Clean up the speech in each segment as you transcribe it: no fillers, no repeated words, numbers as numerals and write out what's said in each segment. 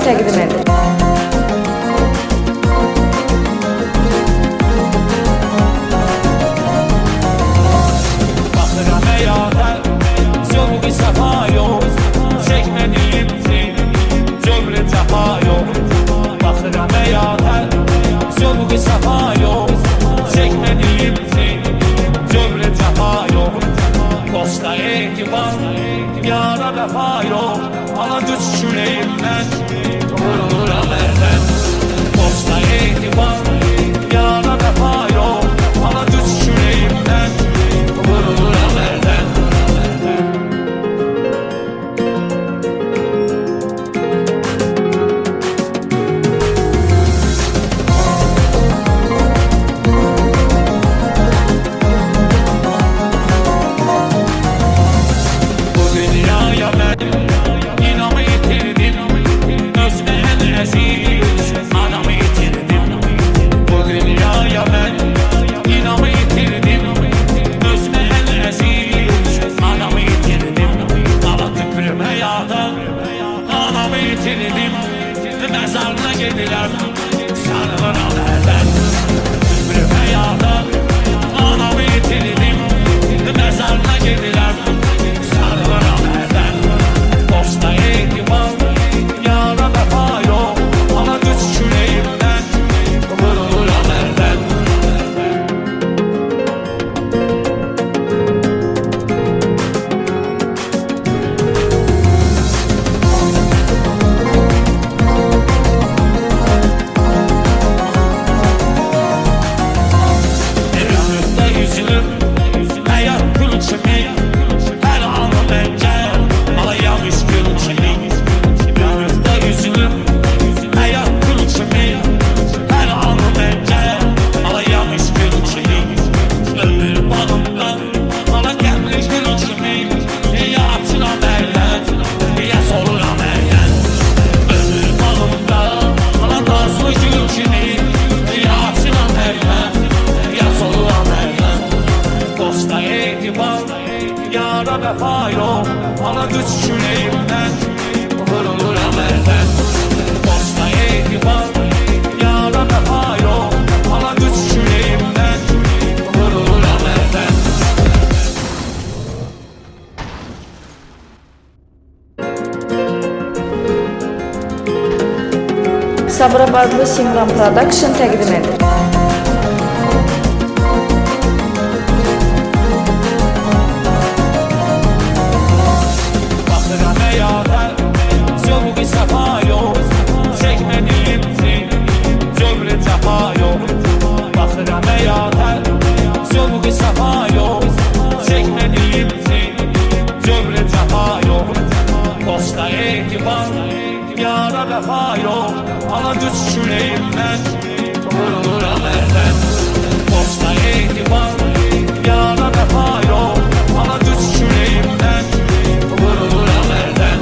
təqdim edir. Baxıram həyata, zövq-i səfa yox, çəkmədiyim cövrü cəfa yox. Baxıram həyata, zövq-i səfa yox, çəkmədiyim cövrü cəfa yox. Dosta etibar, yara vəfa yox, ala güc kürəyimdən vuruluram əldən. Dosta etibar, yara vəfa yox, ala güc kürəyimdən vuruluram əldən. Bu dünyaya mən inamı itirdim, özümə ən əziz anamı itirdim. Bu dünyaya mən inamı itirdim, özümə ən əziz anamı itirdim. Ala tüpürüm həyata, anamı itirdim, məzarına gedirəm, sarılıram əldən. Tüpürüm həyata, anamı itirdim, məzarına gedirəm, sarılıram əldən. Dosta etibar, yara vəfa yox, ala güc kürəyimdən vuruluram əldən. Ömrümdə üzülüb, həyat gül kimi, hər anı məncə alayam üç gül kimi. Ömrümdə üzülüb, həyat gül kimi, hər anı məncə alayam üç gül kimi. Ömür bağımda ala qəmli gül kimi, ya açıram əldən, ya soluram əldən. Ömür bağımda ala nazlı gül kimi, ya açıram əldən, ya soluram əldən. Dosta etibar, yara vəfa yox, ala güc kürəyimdən vuruluram əldən. Dosta etibar, yara vəfa yox, ala güc kürəyimdən vuruluram əldən. Sabirabadlı Simran Production təqdim edir. Baxıram həyata, zövq-i səfa yox, çəkmədiyim cövrü cəfa yox. Baxıram həyata, zövq-i səfa yox, çəkmədiyim cövrü cəfa yox. Dosta etibar, yara vəfa yox, ala güc kürəyimdən vuruluram əldən. Dosta etibar, yara vəfa yox, ala güc kürəyimdən vuruluram əldən.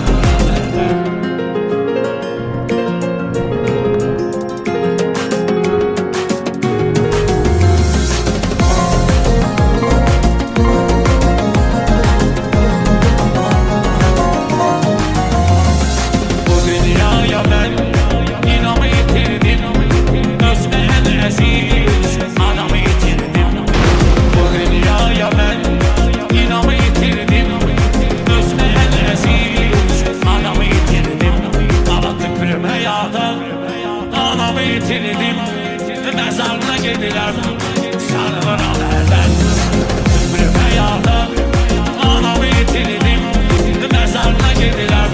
Bu dünyaya mən inamı itirdim, özümə ən əziz anamı itirdim. Bu dünyaya mən inamı itirdim, özümə ən əziz anamı itirdim. Ala tüpürüm həyata, anamı itirdim, məzarına gedirəm, sarılıram əldən. Tüpürüm həyata, anamı itirdim, məzarına gedirəm,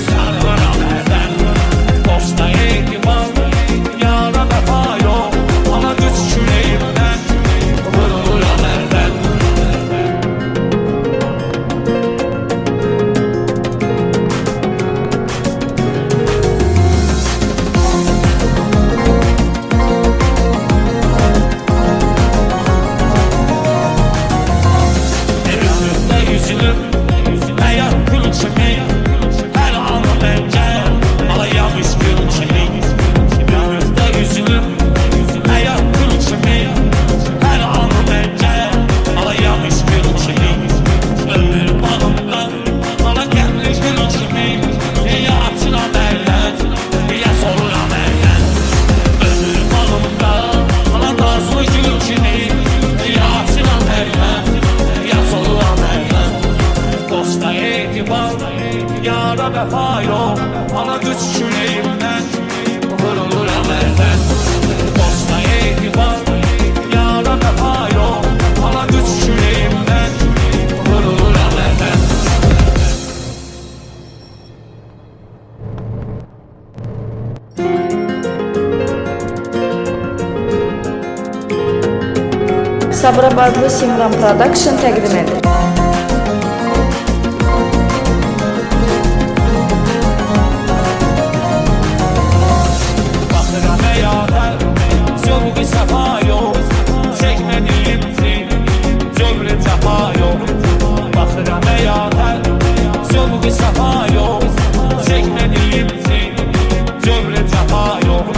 sarılıram əldən. Dosta etibar, yara vəfa yox, ala güc kürəyimdən vuruluram əldən. Ana güç küləyimdən vuruluram əldən. Dosta etibar, yara vəfa yox. Ana güç küləyimdən vuruluram əldən. Sabirabadlı Simran Production təqdim edir. Baxıram həyata, zövqü səfa yox. Çəkmədiyim cövrü cəfa yox. Baxıram həyata, zövqü səfa yox. Çəkmədiyim cövrü cəfa yox.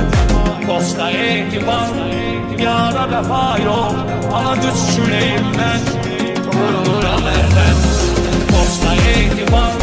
Dosta etibar, yara vəfa yox. Ana güc küləyimdən vuruluram əldən. Dosta etibar,